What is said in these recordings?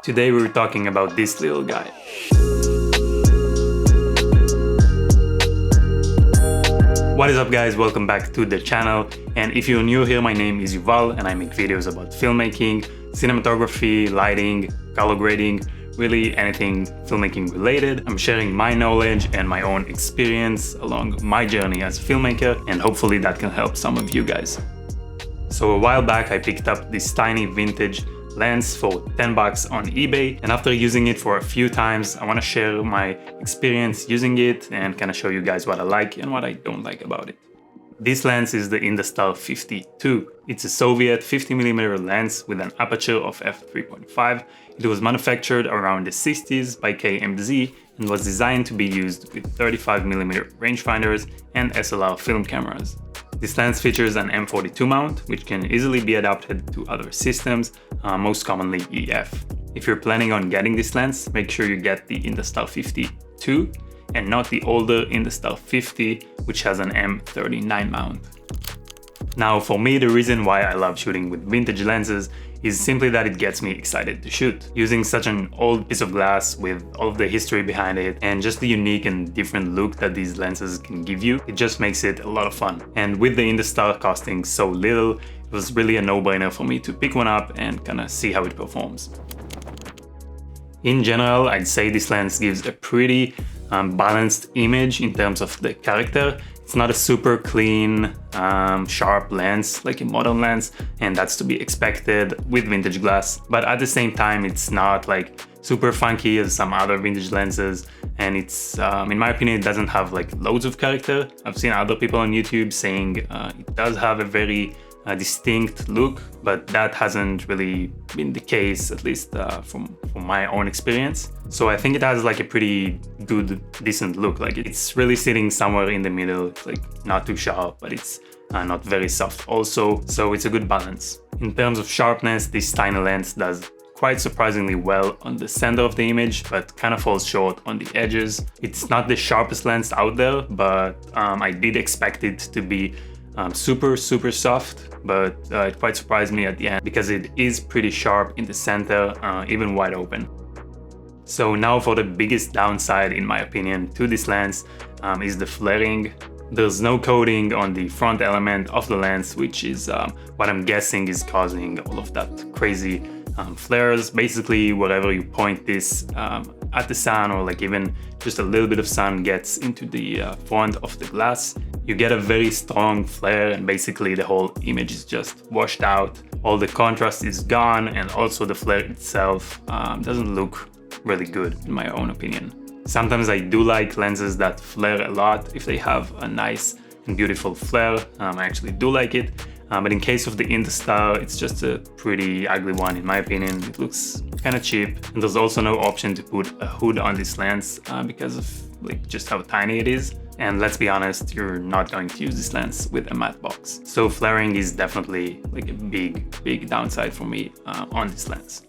Today we're talking about this little guy. What is up guys, welcome back to the channel, and if you're new here, my name is Yuval and I make videos about filmmaking, cinematography, lighting, color grading, really anything filmmaking related. I'm sharing my knowledge and my own experience along my journey as a filmmaker, and hopefully that can help some of you guys. So a while back I picked up this tiny vintage lens for 10 bucks on eBay, and after using it for a few times I want to share my experience using it and kind of show you guys what I like and what I don't like about it. This lens is the Industar 52. It's a Soviet 50mm lens with an aperture of f3.5. It was manufactured around the 60s by KMZ and was designed to be used with 35mm rangefinders and SLR film cameras. This lens features an M42 mount, which can easily be adapted to other systems, most commonly EF. If you're planning on getting this lens, make sure you get the Industar 52 and not the older Industar 50, which has an M39 mount. Now, for me, the reason why I love shooting with vintage lenses is simply that it gets me excited to shoot. Using such an old piece of glass with all of the history behind it and just the unique and different look that these lenses can give you, it just makes it a lot of fun. And with the Industar costing so little, it was really a no-brainer for me to pick one up and kind of see how it performs. In general, I'd say this lens gives a pretty balanced image in terms of the character. It's not a super clean, sharp lens like a modern lens, and that's to be expected with vintage glass. But at the same time, it's not like super funky as some other vintage lenses, and it's, in my opinion, it doesn't have like loads of character. I've seen other people on YouTube saying it does have a very distinct look, but that hasn't really been the case, at least from my own experience. So I think it has like a pretty good, decent look. Like it's really sitting somewhere in the middle. It's like not too sharp, but it's not very soft also. So it's a good balance. In terms of sharpness, this tiny lens does quite surprisingly well on the center of the image, but kind of falls short on the edges. It's not the sharpest lens out there, but I did expect it to be super soft, but it quite surprised me at the end because it is pretty sharp in the center, even wide open. So now for the biggest downside, in my opinion, to this lens is the flaring. There's no coating on the front element of the lens, which is what I'm guessing is causing all of that crazy flares. Basically, wherever you point this at the sun, or like even just a little bit of sun gets into the front of the glass, you get a very strong flare, and basically the whole image is just washed out. All the contrast is gone, and also the flare itself doesn't look really good, in my own opinion. Sometimes I do like lenses that flare a lot if they have a nice and beautiful flare. I actually do like it. But in case of the Industar, it's just a pretty ugly one, in my opinion. It looks kind of cheap, and there's also no option to put a hood on this lens because of like just how tiny it is. And let's be honest, you're not going to use this lens with a matte box. So flaring is definitely like a big downside for me on this lens.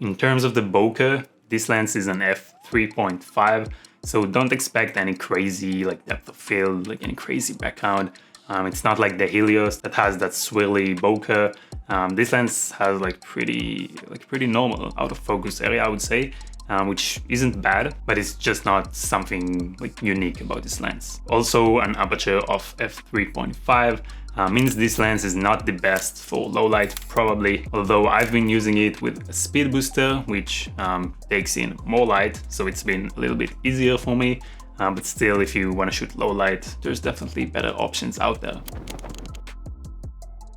In terms of the bokeh, this lens is an f3.5, so don't expect any crazy like depth of field, like any crazy background. It's not like the Helios that has that swirly bokeh. This lens has like pretty normal out of focus area, I would say, which isn't bad, but it's just not something like unique about this lens. Also, an aperture of f3.5 means this lens is not the best for low light, probably, although I've been using it with a speed booster, which takes in more light, so it's been a little bit easier for me. But still, if you want to shoot low light, there's definitely better options out there.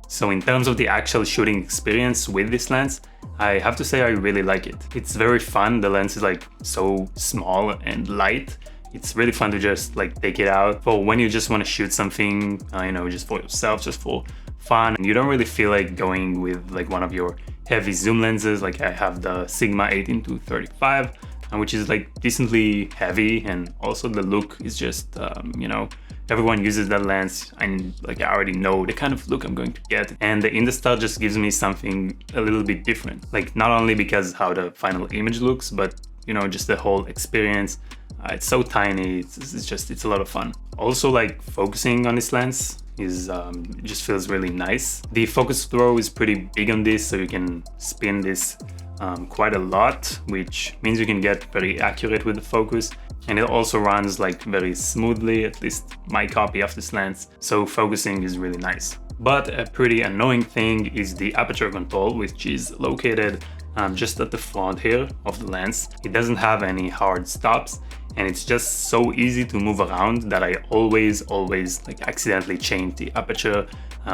So in terms of the actual shooting experience with this lens, I have to say I really like it. It's very fun. The lens is like so small and light. It's really fun to just like take it out for when you just want to shoot something, you know, just for yourself, just for fun. And you don't really feel like going with like one of your heavy zoom lenses. Like I have the Sigma 18-35, which is like decently heavy, and also the look is just, you know, everyone uses that lens, and like I already know the kind of look I'm going to get. And the Industar just gives me something a little bit different. Like not only because how the final image looks, but you know, just the whole experience. It's so tiny, it's a lot of fun. Also like focusing on this lens, it just feels really nice. The focus throw is pretty big on this, so you can spin this quite a lot, which means you can get very accurate with the focus. And it also runs like very smoothly, at least my copy of this lens, so focusing is really nice. But a pretty annoying thing is the aperture control, which is located just at the front here of the lens. It doesn't have any hard stops, and it's just so easy to move around that I always like accidentally change the aperture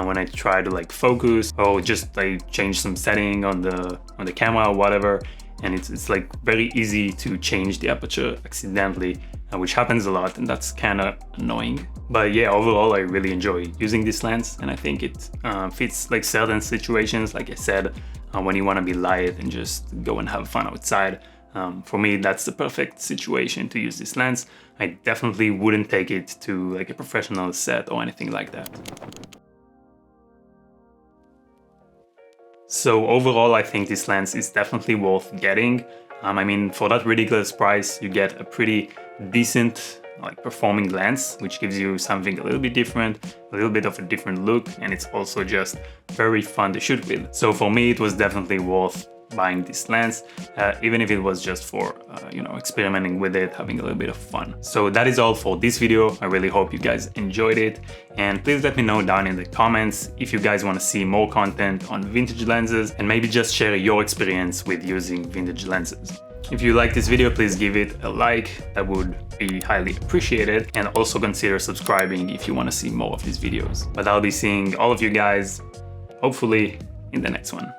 when I try to like focus, or just like change some setting on the camera or whatever. And it's like very easy to change the aperture accidentally, which happens a lot, and that's kind of annoying. But yeah, overall I really enjoy using this lens, and I think it fits like certain situations, like I said, when you want to be light and just go and have fun outside. For me, that's the perfect situation to use this lens. I definitely wouldn't take it to like a professional set or anything like that. So overall, I think this lens is definitely worth getting. I mean, for that ridiculous price, you get a pretty decent like performing lens, which gives you something a little bit different, a little bit of a different look, and it's also just very fun to shoot with. So for me, it was definitely worth buying this lens, even if it was just for you know, experimenting with it, having a little bit of fun. So that is all for this video. I really hope you guys enjoyed it, and please let me know down in the comments if you guys want to see more content on vintage lenses, and maybe just share your experience with using vintage lenses. If you like this video, please give it a like, that would be highly appreciated, and also consider subscribing if you want to see more of these videos. But I'll be seeing all of you guys hopefully in the next one.